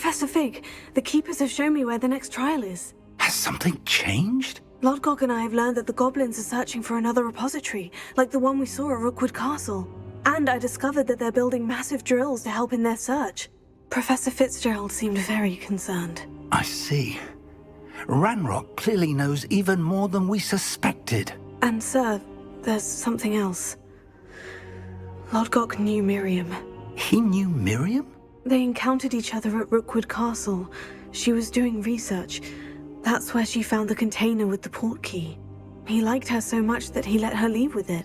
Professor Fig, the Keepers have shown me where the next trial is. Has something changed? Lodgok and I have learned that the goblins are searching for another repository, like the one we saw at Rookwood Castle. And I discovered that they're building massive drills to help in their search. Professor Fitzgerald seemed very concerned. I see. Ranrock clearly knows even more than we suspected. And sir, there's something else. Lodgok knew Miriam. He knew Miriam? They encountered each other at Rookwood Castle. She was doing research. That's where she found the container with the port key. He liked her so much that he let her leave with it,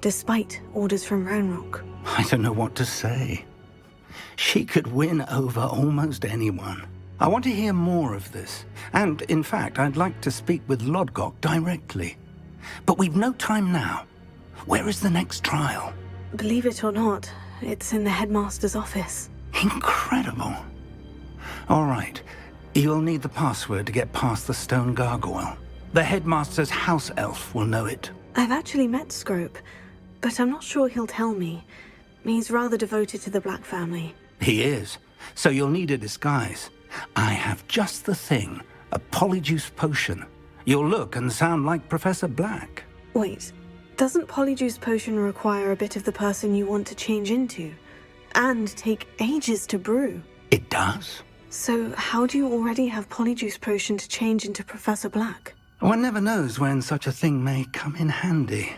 despite orders from Ranrock. I don't know what to say. She could win over almost anyone. I want to hear more of this. And, in fact, I'd like to speak with Lodgok directly. But we've no time now. Where is the next trial? Believe it or not, it's in the headmaster's office. Incredible. All right. You'll need the password to get past the stone gargoyle. The headmaster's house elf will know it. I've actually met Scrope, but I'm not sure he'll tell me. He's rather devoted to the Black family. He is. So you'll need a disguise. I have just the thing. A polyjuice potion. You'll look and sound like Professor Black. Wait, doesn't polyjuice potion require a bit of the person you want to change into? And take ages to brew? It does. So how do you already have polyjuice potion to change into Professor Black? One never knows when such a thing may come in handy.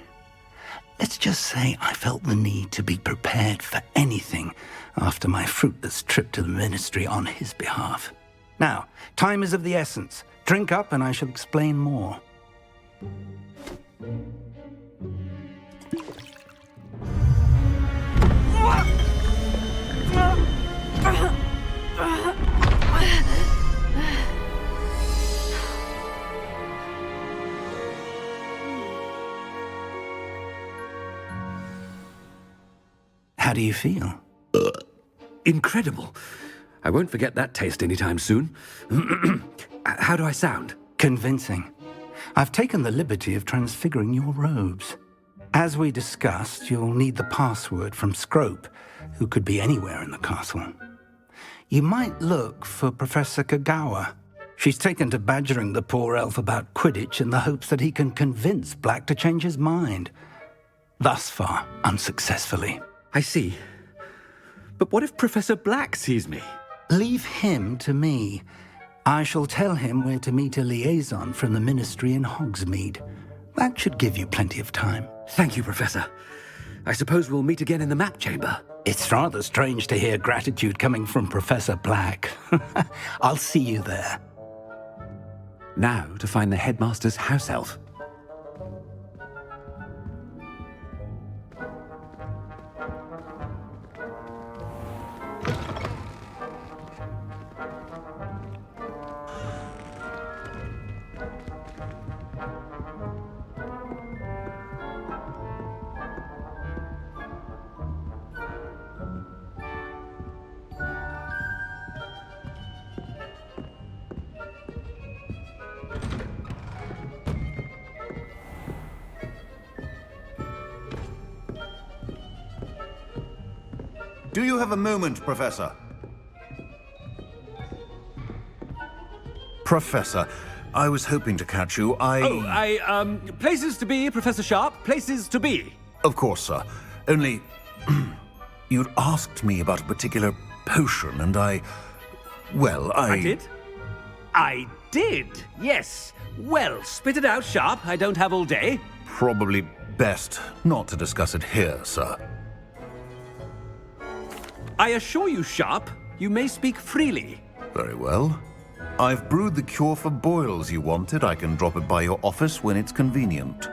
Let's just say I felt the need to be prepared for anything after my fruitless trip to the ministry on his behalf. Now, time is of the essence. Drink up and I shall explain more. How do you feel? Incredible. I won't forget that taste anytime soon. How do I sound? Convincing. I've taken the liberty of transfiguring your robes. As we discussed, you'll need the password from Scrope, who could be anywhere in the castle. You might look for Professor Kagawa. She's taken to badgering the poor elf about Quidditch in the hopes that he can convince Black to change his mind. Thus far, unsuccessfully. I see. But what if Professor Black sees me? Leave him to me. I shall tell him where to meet a liaison from the ministry in Hogsmeade. That should give you plenty of time. Thank you, Professor. I suppose we'll meet again in the map chamber. It's rather strange to hear gratitude coming from Professor Black. I'll see you there. Now to find the headmaster's house elf. Do you have a moment, Professor? Professor, I was hoping to catch you. Places to be, Professor Sharp. Places to be. Of course, sir. Only, you'd asked me about a particular potion, and I did? I did, yes. Well, spit it out, Sharp. I don't have all day. Probably best not to discuss it here, sir. I assure you, Sharp, you may speak freely. Very well. I've brewed the cure for boils you wanted. I can drop it by your office when it's convenient.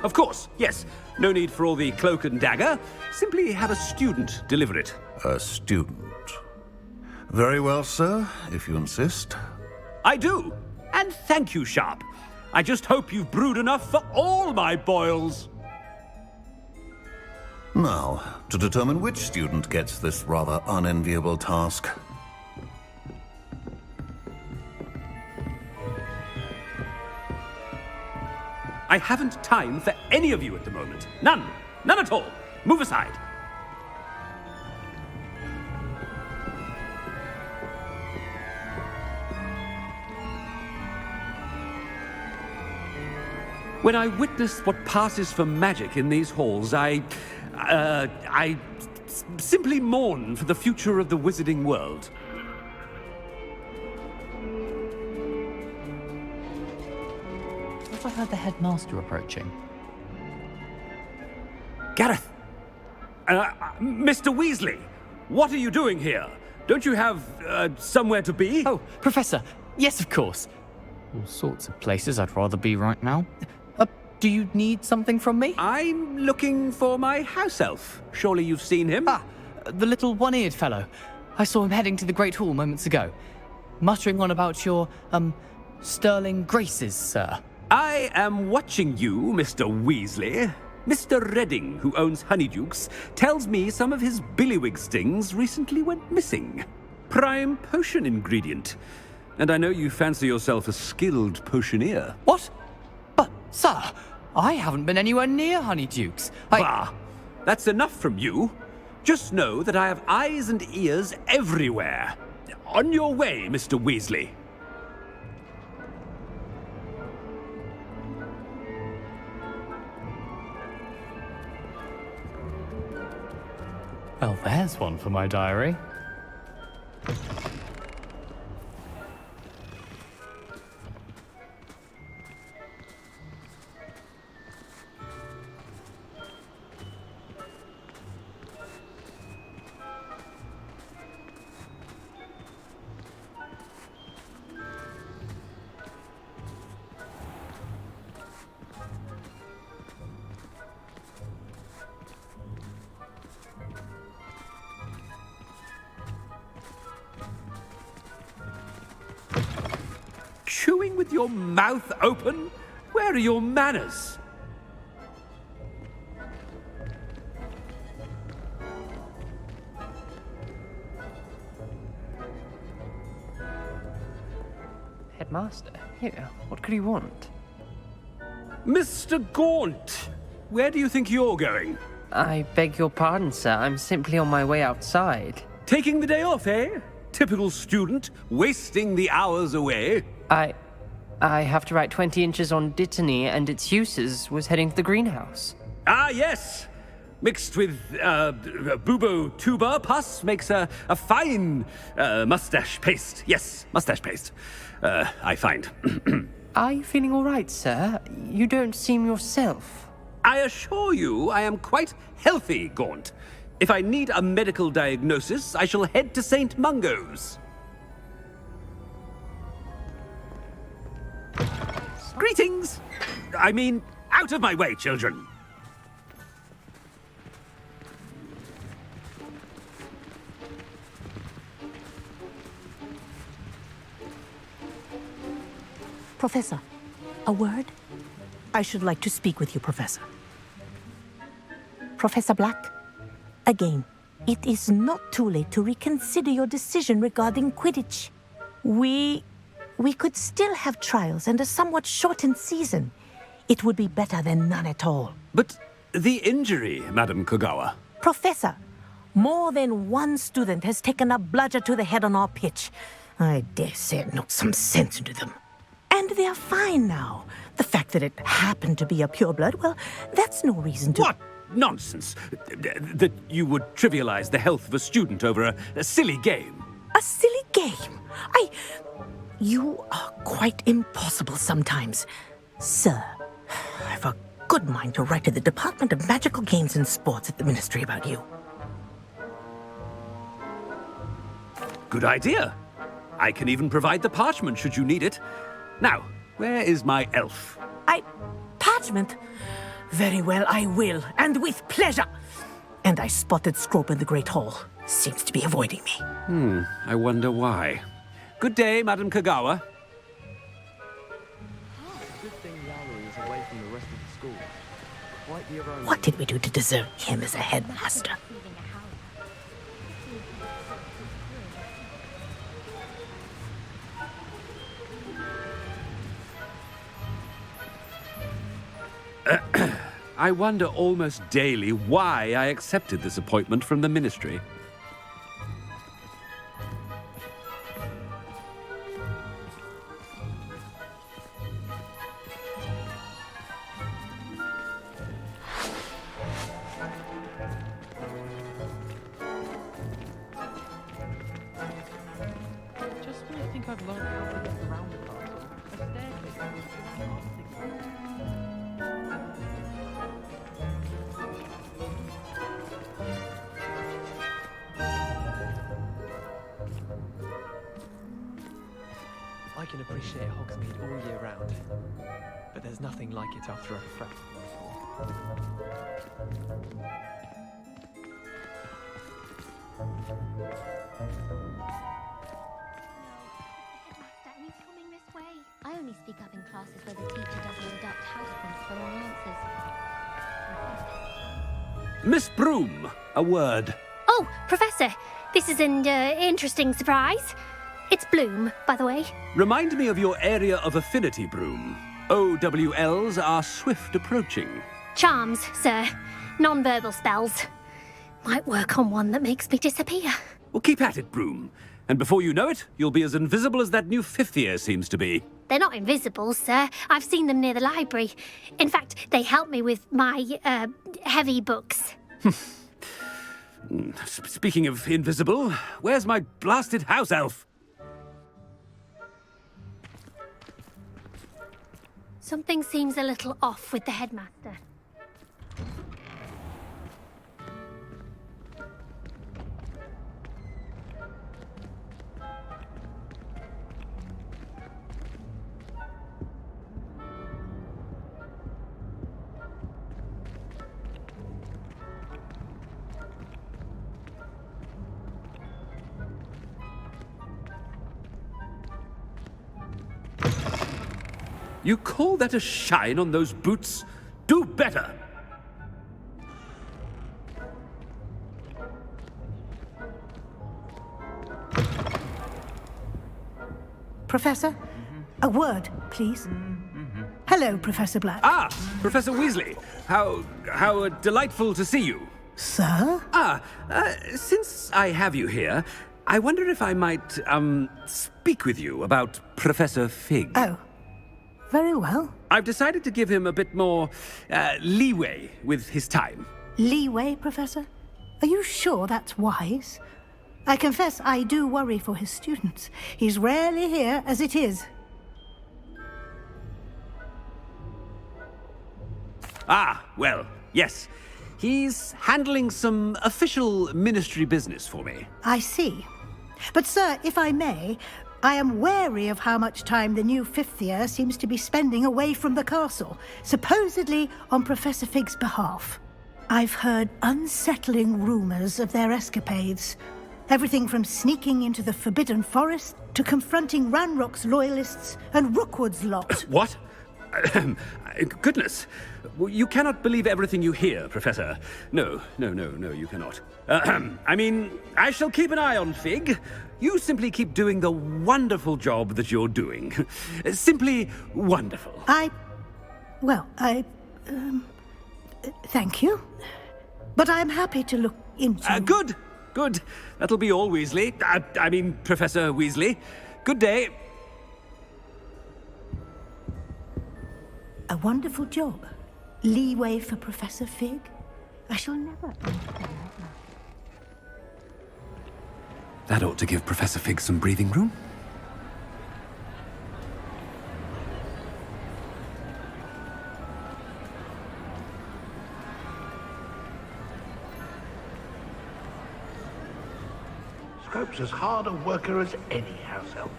Of course, yes. No need for all the cloak and dagger. Simply have a student deliver it. A student. Very well, sir, if you insist. I do. And thank you, Sharp. I just hope you've brewed enough for all my boils. Now, to determine which student gets this rather unenviable task. I haven't time for any of you at the moment. None. None at all. Move aside. When I witness what passes for magic in these halls, I simply mourn for the future of the wizarding world. Have I heard the headmaster approaching? Gareth! Mr. Weasley! What are you doing here? Don't you have, somewhere to be? Oh, Professor! Yes, of course! All sorts of places I'd rather be right now. Do you need something from me? I'm looking for my house elf. Surely you've seen him? Ah, the little one-eared fellow. I saw him heading to the Great Hall moments ago. Muttering on about your, sterling graces, sir. I am watching you, Mr. Weasley. Mr. Redding, who owns Honeydukes, tells me some of his billywig stings recently went missing. Prime potion ingredient. And I know you fancy yourself a skilled potioneer. What? But, sir, I haven't been anywhere near Honeydukes. Bah! That's enough from you. Just know that I have eyes and ears everywhere. On your way, Mr. Weasley. Well, there's one for my diary. Chewing with your mouth open? Where are your manners? Headmaster, here, what could he want? Mr. Gaunt, where do you think you're going? I beg your pardon, sir. I'm simply on my way outside. Taking the day off, eh? Typical student, wasting the hours away. I have to write 20 inches on Dittany and its uses was heading to the greenhouse. Ah, yes! Mixed with, bubo tuber pus makes a fine, mustache paste. Yes, mustache paste. I find. Are you feeling all right, sir? You don't seem yourself. I assure you I am quite healthy, Gaunt. If I need a medical diagnosis, I shall head to St. Mungo's. Greetings! I mean, out of my way, children! Professor, a word? I should like to speak with you, Professor. Professor Black, again, it is not too late to reconsider your decision regarding Quidditch. We could still have trials and a somewhat shortened season. It would be better than none at all. But the injury, Madam Kogawa. Professor, more than one student has taken a bludger to the head on our pitch. I dare say it knocked some sense into them. And they're fine now. The fact that it happened to be a pureblood, well, that's no reason to... What nonsense! That you would trivialize the health of a student over a silly game. A silly game? You are quite impossible sometimes. Sir, I've a good mind to write to the Department of Magical Games and Sports at the Ministry about you. Good idea. I can even provide the parchment should you need it. Now, where is my elf? Parchment? Very well, I will, and with pleasure. And I spotted Scrope in the Great Hall. Seems to be avoiding me. I wonder why. Good day, Madam Kogawa. Good thing Lowry is away from the rest of the school. Quite the aroma. What did we do to deserve him as a headmaster? I wonder almost daily why I accepted this appointment from the Ministry. learn how to get around the castle, a staircase around I can appreciate Hogsmeade all year round, but there's nothing like it after a fresh. Headmaster, and he's coming this way. I only speak up in classes where the teacher doesn't deduct house points for wrong answers. Miss Broom, a word. Oh, Professor, this is an interesting surprise. It's Bloom, by the way. Remind me of your area of affinity, Broom. OWLs are swift approaching. Charms, sir. Non-verbal spells. Might work on one that makes me disappear. Well, keep at it, Broom. And before you know it, you'll be as invisible as that new fifth year seems to be. They're not invisible, sir. I've seen them near the library. In fact, they help me with my, heavy books. Speaking of invisible, where's my blasted house elf? Something seems a little off with the headmaster. You call that a shine on those boots? Do better! Professor, a word, please. Hello, Professor Black. Ah, Professor Weasley. How delightful to see you. Sir? Since I have you here, I wonder if I might, speak with you about Professor Fig. Oh, very well. I've decided to give him a bit more, leeway with his time. Leeway, Professor? Are you sure that's wise? I confess I do worry for his students. He's rarely here as it is. Ah, well, yes. He's handling some official ministry business for me. I see. But, sir, if I may, I am wary of how much time the new fifth year seems to be spending away from the castle, supposedly on Professor Fig's behalf. I've heard unsettling rumors of their escapades. Everything from sneaking into the Forbidden Forest to confronting Ranrock's loyalists and Rookwood's lot. What? Goodness. You cannot believe everything you hear, Professor. No, you cannot. I mean, I shall keep an eye on Fig. You simply keep doing the wonderful job that you're doing. Simply wonderful. Thank you. But I'm happy to look into... Good. That'll be all, Weasley. I mean, Professor Weasley. Good day. A wonderful job. Leeway for Professor Fig. I shall never understand that. That ought to give Professor Fig some breathing room. Scrope's as hard a worker as any house elf.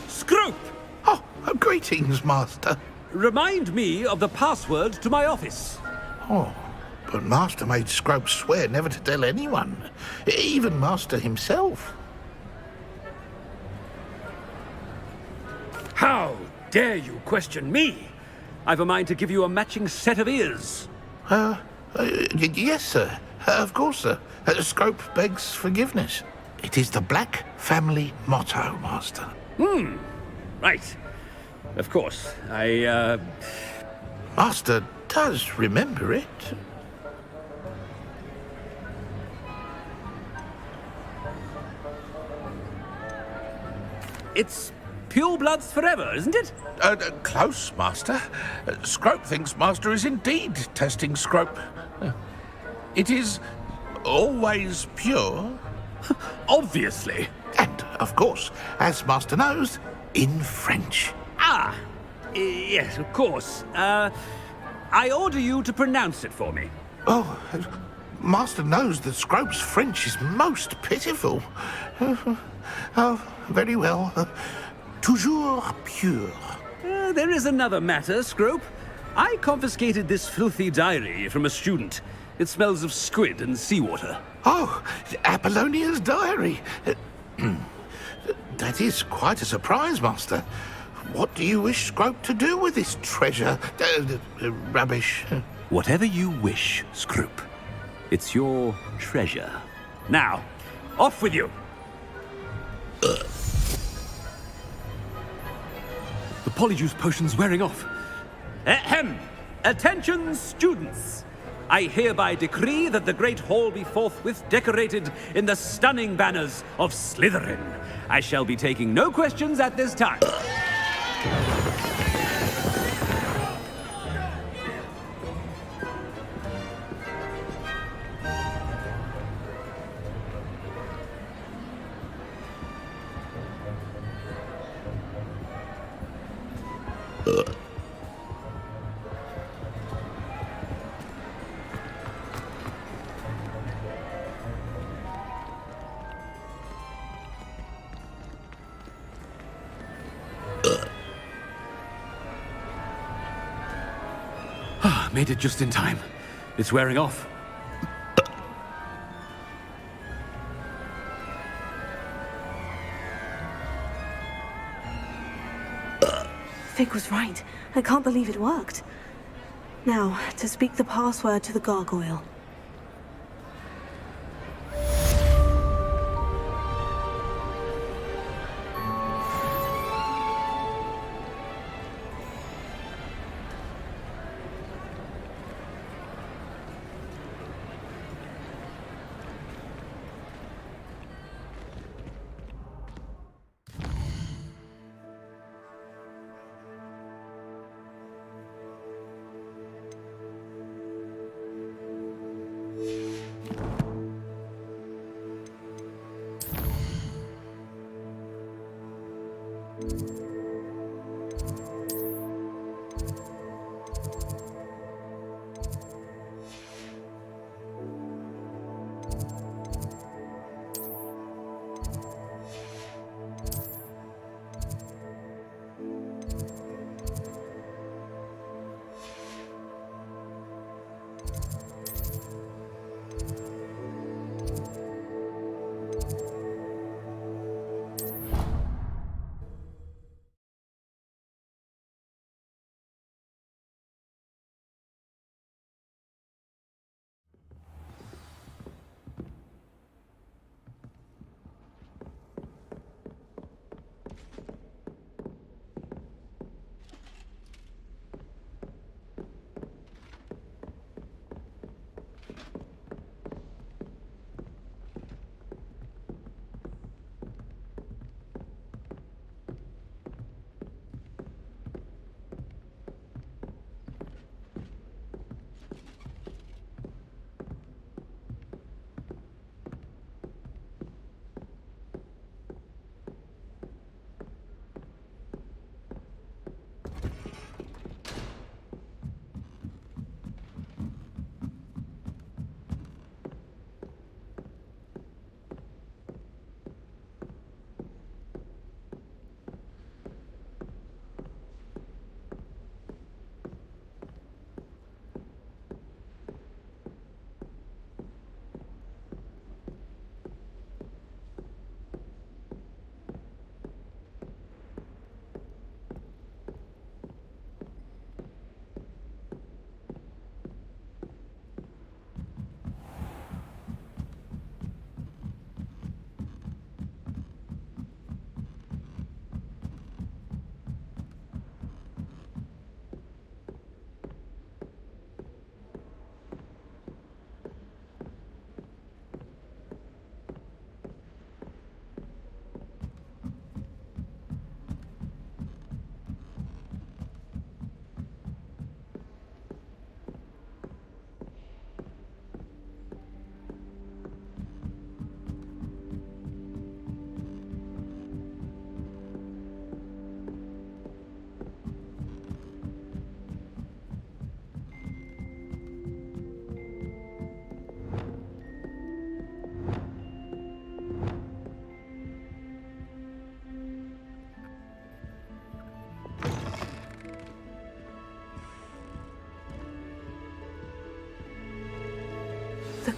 Scrope! Oh, greetings, Master. Remind me of the password to my office. Oh, but Master made Scrope swear never to tell anyone, even Master himself. How dare you question me? I've a mind to give you a matching set of ears. Yes, sir. Of course, sir. Scrope begs forgiveness. It is the Black family motto, Master. Right. Of course. Master does remember it. It's pure bloods forever, isn't it? Close, Master. Scrope thinks Master is indeed testing Scrope. It is always pure, Obviously. And, of course, as Master knows, in French. Ah, yes, of course. I order you to pronounce it for me. Oh, Master knows that Scrope's French is most pitiful. Oh, very well. Toujours pure. There is another matter, Scrope. I confiscated this filthy diary from a student. It smells of squid and seawater. Oh, Apollonia's diary. That is quite a surprise, Master. What do you wish Scrope to do with this treasure? Rubbish. Whatever you wish, Scrope. It's your treasure. Now, off with you! The polyjuice potion's wearing off. Ahem! Attention, students! I hereby decree that the Great Hall be forthwith decorated in the stunning banners of Slytherin. I shall be taking no questions at this time. Made it just in time. It's wearing off. Fig was right. I can't believe it worked. Now, to speak the password to the gargoyle.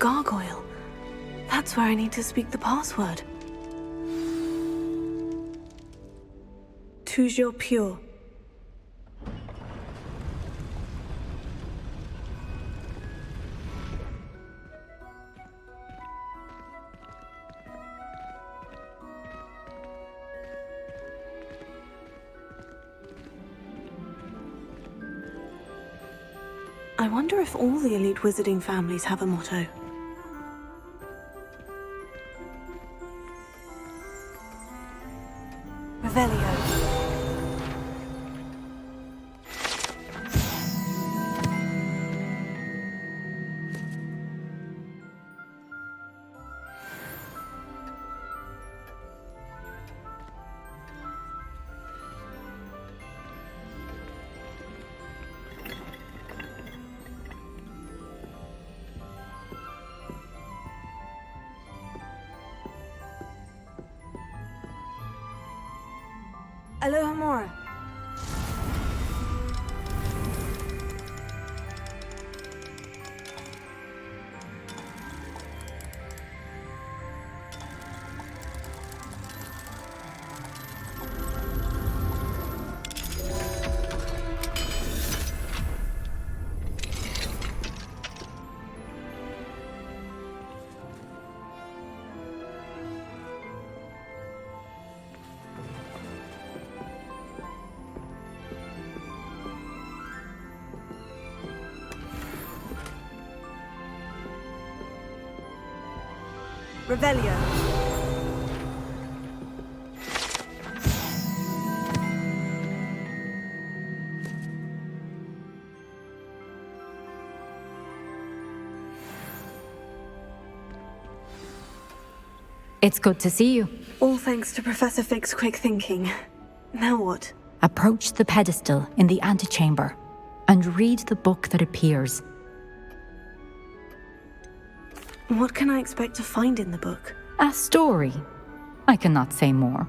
gargoyle. That's where I need to speak the password. Toujours pure. I wonder if all the elite wizarding families have a motto. Revelio. Aloha Mora. Revelio. It's good to see you. All thanks to Professor Fig's quick thinking. Now what? Approach the pedestal in the antechamber and read the book that appears. What can I expect to find in the book? A story. I cannot say more.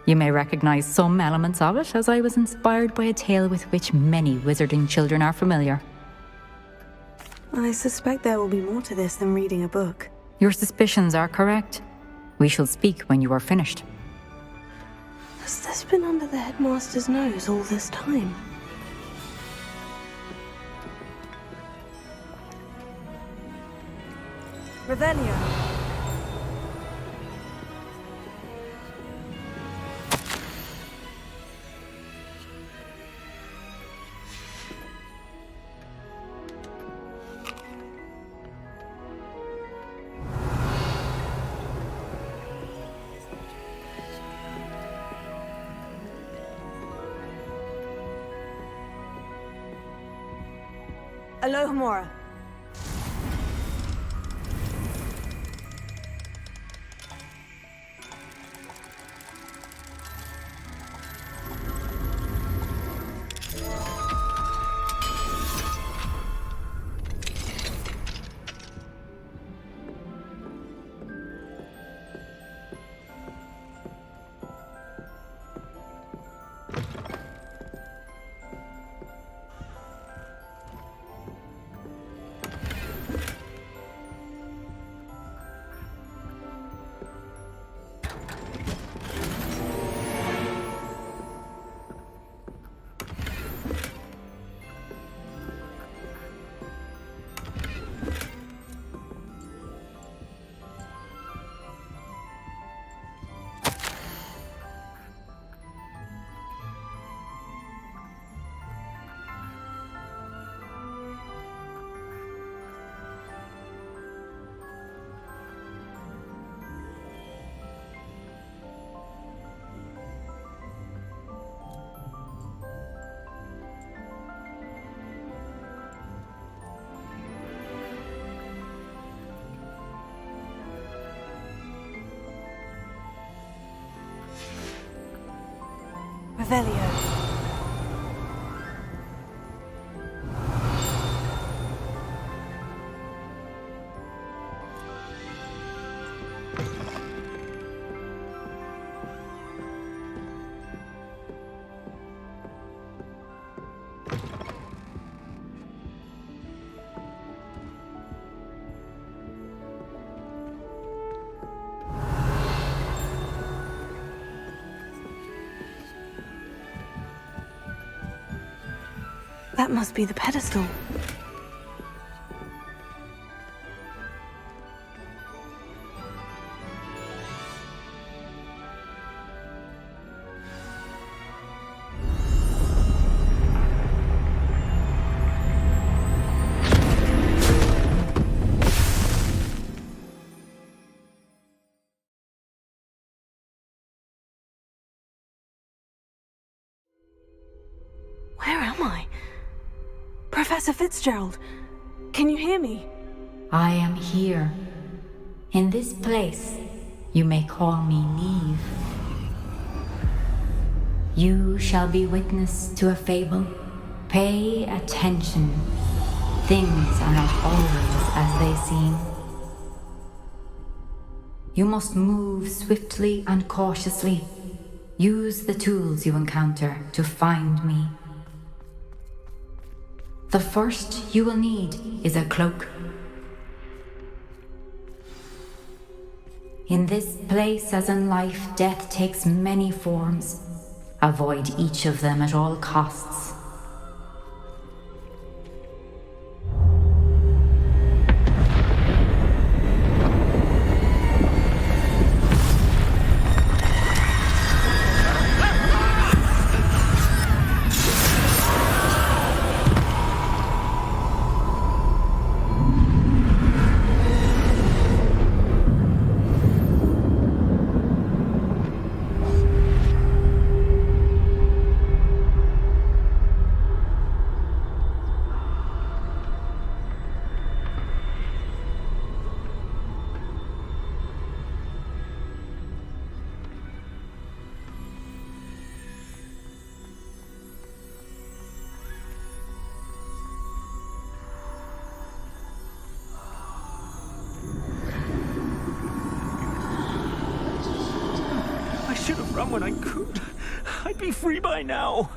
You may recognize some elements of it, as I was inspired by a tale with which many wizarding children are familiar. I suspect there will be more to this than reading a book. Your suspicions are correct. We shall speak when you are finished. Has this been under the headmaster's nose all this time? Revelio. Aloha Mora. Revelio. That must be the pedestal. Where am I? Professor Fitzgerald, can you hear me? I am here. In this place, you may call me Niamh. You shall be witness to a fable. Pay attention. Things are not always as they seem. You must move swiftly and cautiously. Use the tools you encounter to find me. The first you will need is a cloak. In this place, as in life, death takes many forms. Avoid each of them at all costs. When I could, I'd be free by now.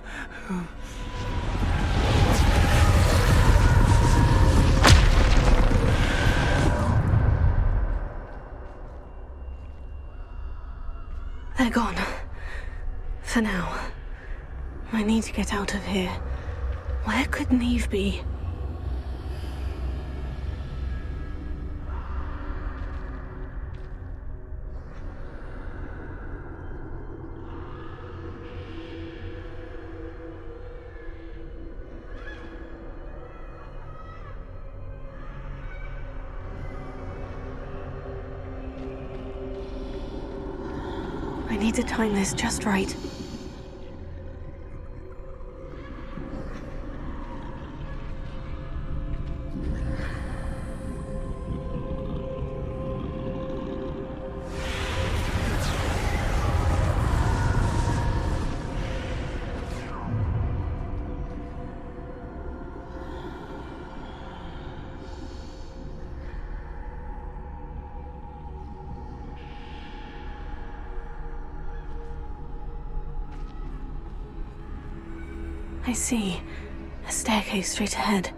They're gone. For now. I need to get out of here. Where could Niamh be? I need to time this just right. I see. A staircase straight ahead.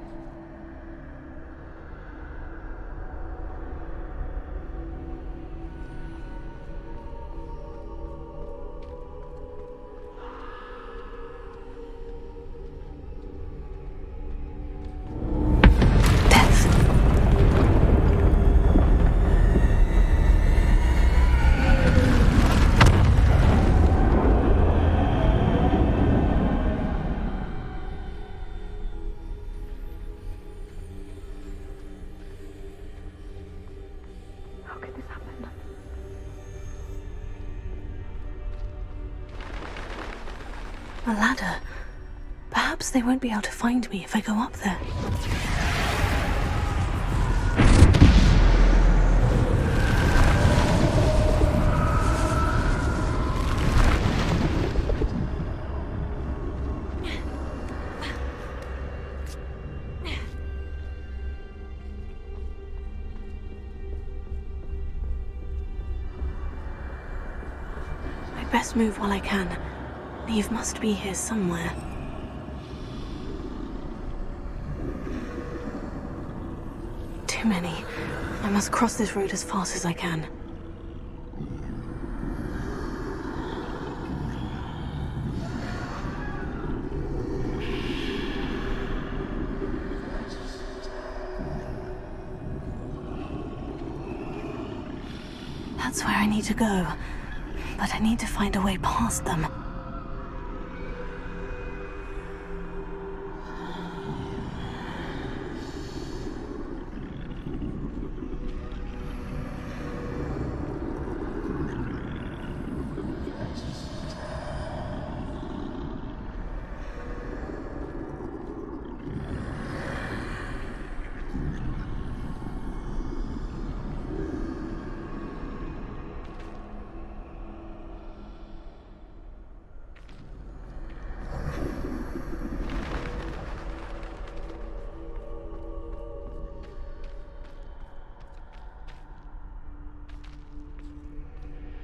A ladder. Perhaps they won't be able to find me if I go up there. I'd best move while I can. Niamh must be here somewhere. Too many. I must cross this road as fast as I can. That's where I need to go. But I need to find a way past them.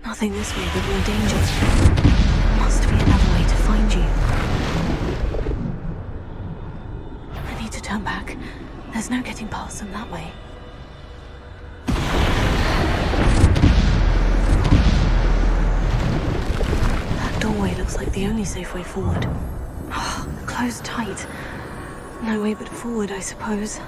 Nothing this way but more danger. There must be another way to find you. I need to turn back. There's no getting past them that way. That doorway looks like the only safe way forward. Oh, closed tight. No way but forward, I suppose.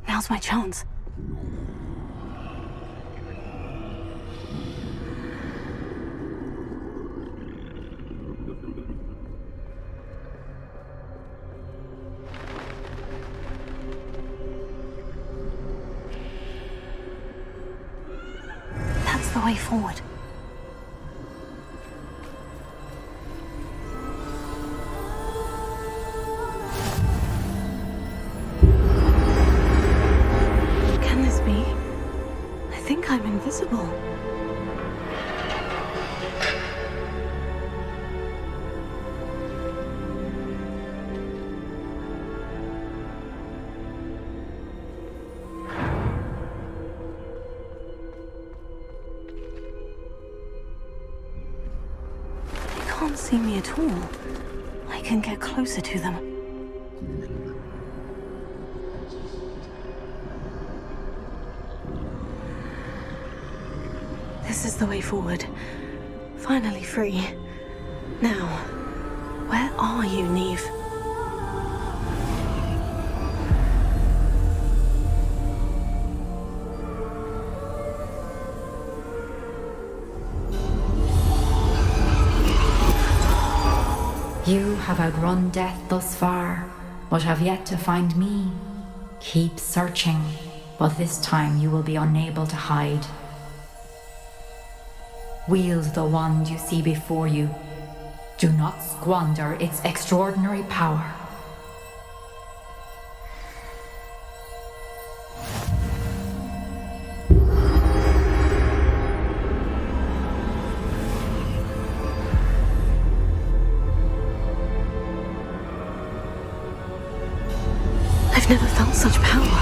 Now's my chance. That's the way forward. I'm invisible. They can't see me at all. I can get closer to them. This is the way forward. Finally free. Now, where are you, Niamh? You have outrun death thus far, but have yet to find me. Keep searching, but this time you will be unable to hide. Wield the wand you see before you. Do not squander its extraordinary power. I've never felt such power.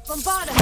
Bombardia!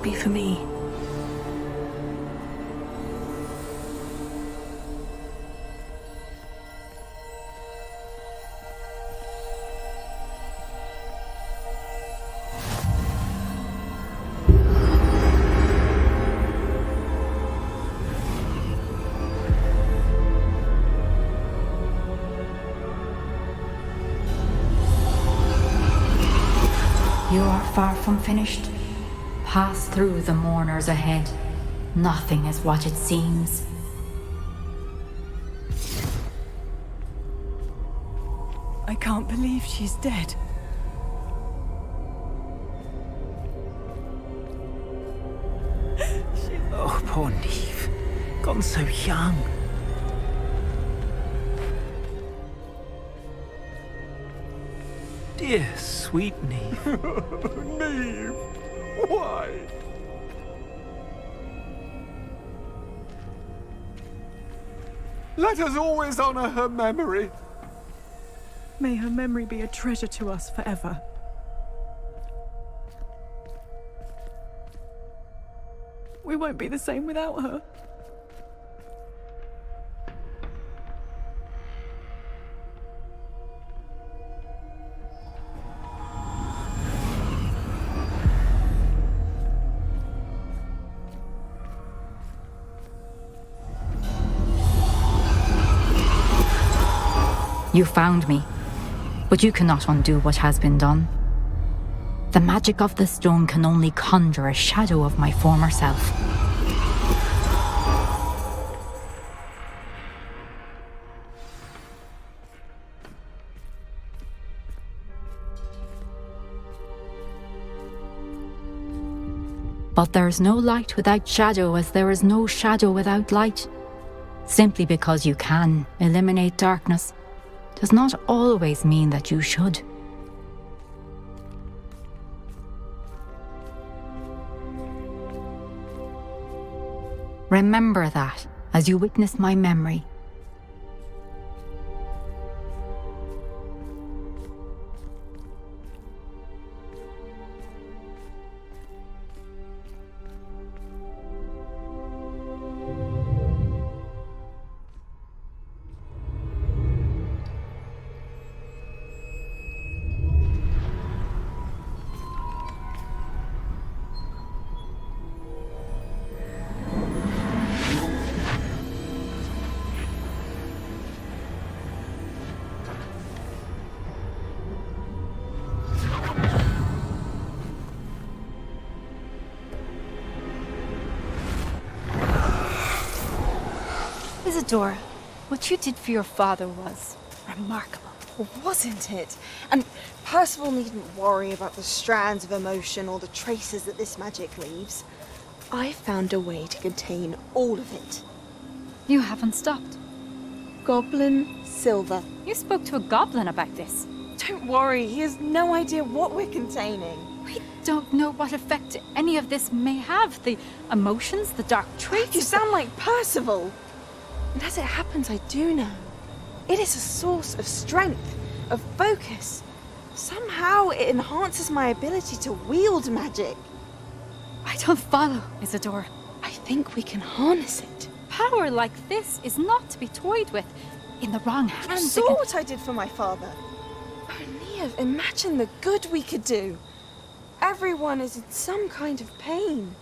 be for me. You are far from finished. Pass through the mourners ahead. Nothing is what it seems. I can't believe she's dead. Oh, poor Niamh. Gone so young. Dear, sweet Niamh. Niamh! Why? Let us always honor her memory. May her memory be a treasure to us forever. We won't be the same without her. You found me, but you cannot undo what has been done. The magic of the stone can only conjure a shadow of my former self. But there is no light without shadow, as there is no shadow without light. Simply because you can eliminate darkness does not always mean that you should. Remember that as you witness my memory. Isadora, what you did for your father was remarkable, wasn't it? And Percival needn't worry about the strands of emotion or the traces that this magic leaves. I found a way to contain all of it. You haven't stopped. Goblin Silver. You spoke to a goblin about this. Don't worry, he has no idea what we're containing. We don't know what effect any of this may have. The emotions, the dark traits. You sound like Percival. And as it happens, I do know. It is a source of strength, of focus. Somehow it enhances my ability to wield magic. I don't follow, Isadora. I think we can harness it. Power like this is not to be toyed with. In the wrong hands. You saw what I did for my father. Oh, Niamh, imagine the good we could do. Everyone is in some kind of pain.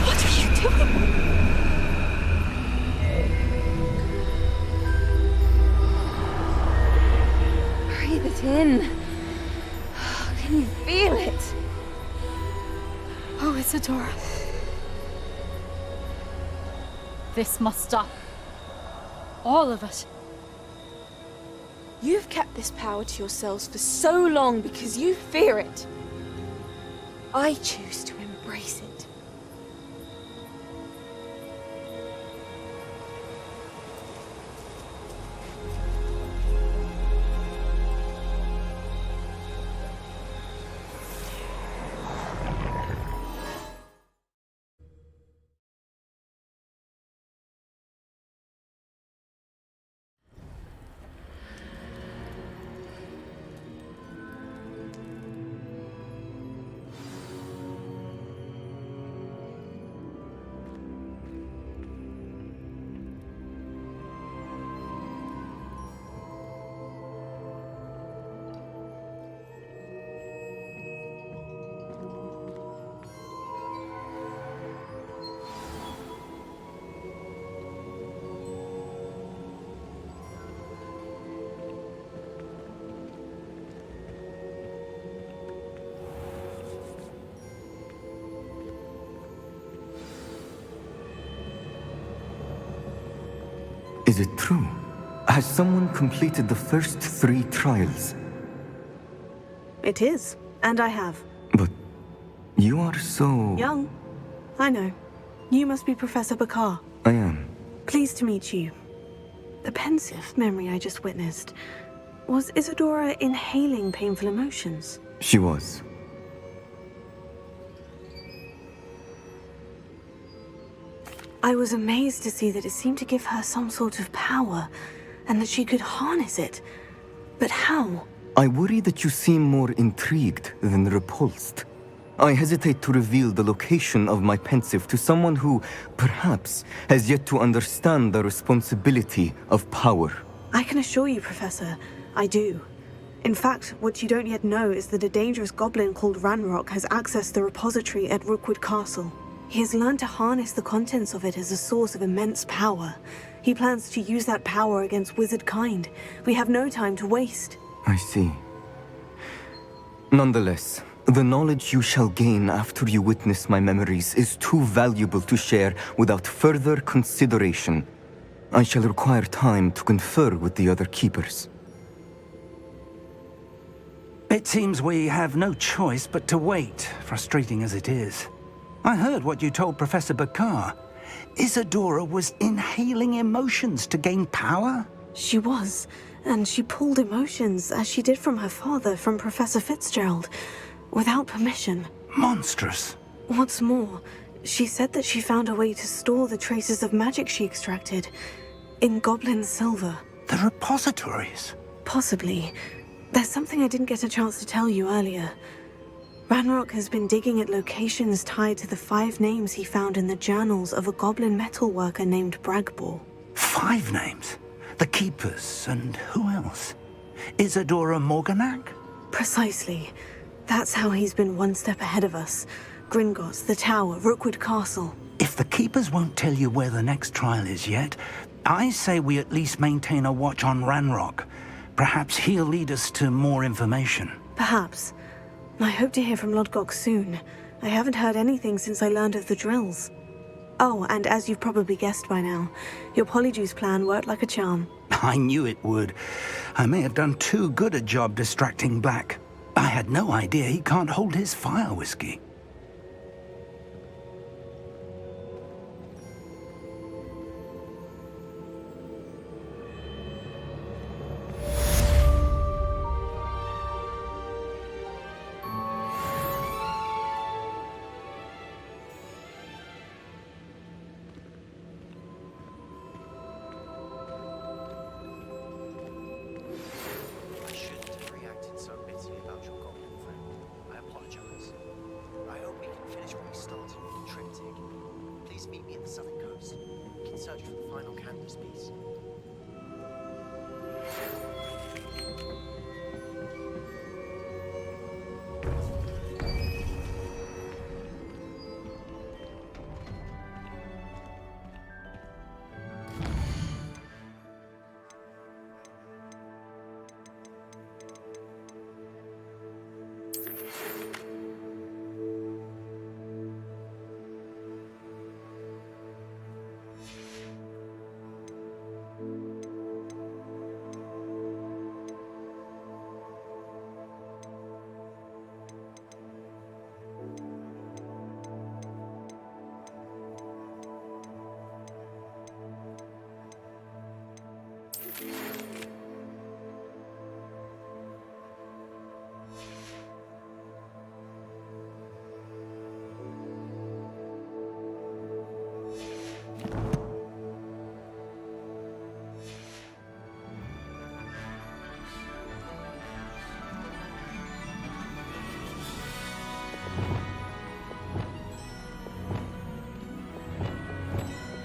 What are you doing? Breathe it in. Can you feel it? Oh, Isadora. This must stop. All of it. You've kept this power to yourselves for so long because you fear it. I choose to embrace it. Is it true? Has someone completed the first 3 trials? It is, and I have. But you are so... Young. I know. You must be Professor Bakar. I am. Pleased to meet you. The pensive memory I just witnessed. Was Isadora inhaling painful emotions? She was. I was amazed to see that it seemed to give her some sort of power, and that she could harness it. But how? I worry that you seem more intrigued than repulsed. I hesitate to reveal the location of my pensive to someone who, perhaps, has yet to understand the responsibility of power. I can assure you, Professor, I do. In fact, what you don't yet know is that a dangerous goblin called Ranrock has accessed the repository at Rookwood Castle. He has learned to harness the contents of it as a source of immense power. He plans to use that power against wizard kind. We have no time to waste. I see. Nonetheless, the knowledge you shall gain after you witness my memories is too valuable to share without further consideration. I shall require time to confer with the other keepers. It seems we have no choice but to wait, frustrating as it is. I heard what you told Professor Bakar. Isadora was inhaling emotions to gain power? She was, and she pulled emotions, as she did from her father, from Professor Fitzgerald, without permission. Monstrous. What's more, she said that she found a way to store the traces of magic she extracted in goblin silver. The repositories? Possibly. There's something I didn't get a chance to tell you earlier. Ranrock has been digging at locations tied to the 5 names he found in the journals of a goblin metalworker named Bragbor. 5 names? The Keepers, and who else? Isadora Morganac? Precisely. That's how he's been one step ahead of us. Gringotts, the Tower, Rookwood Castle. If the Keepers won't tell you where the next trial is yet, I say we at least maintain a watch on Ranrock. Perhaps he'll lead us to more information. Perhaps. I hope to hear from Lodgok soon. I haven't heard anything since I learned of the drills. Oh, and as you've probably guessed by now, your Polyjuice plan worked like a charm. I knew it would. I may have done too good a job distracting Black. I had no idea he can't hold his fire whiskey.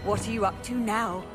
What are you up to now?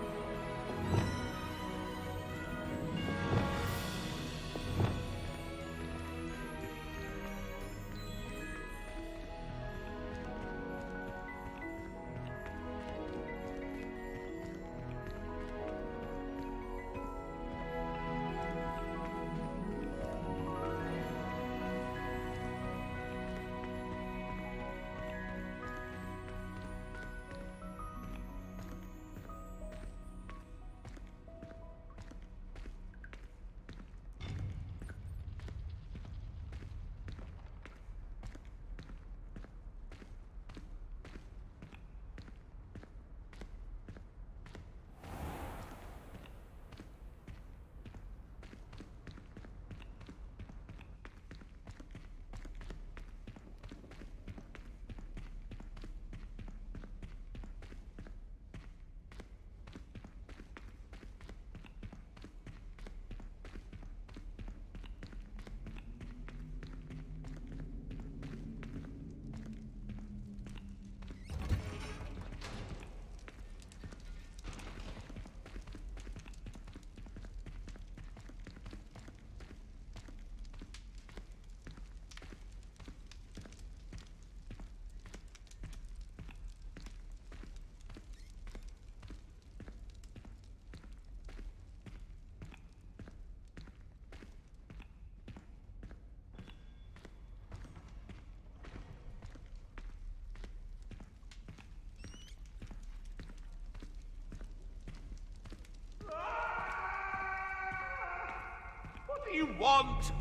do you want?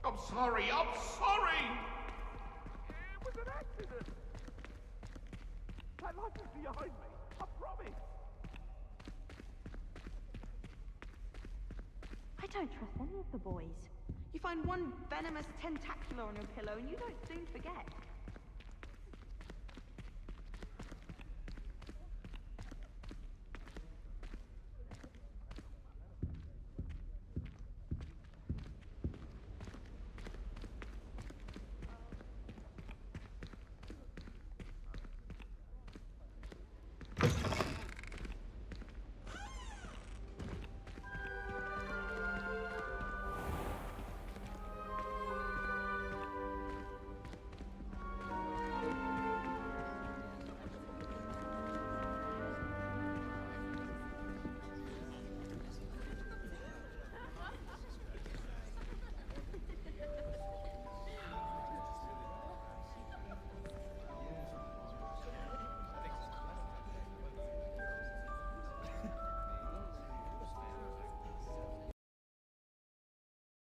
I'm sorry, I'm sorry! It was an accident! That light is behind me, I promise! I don't trust any of the boys. You find one venomous tentacular on your pillow and you don't soon forget.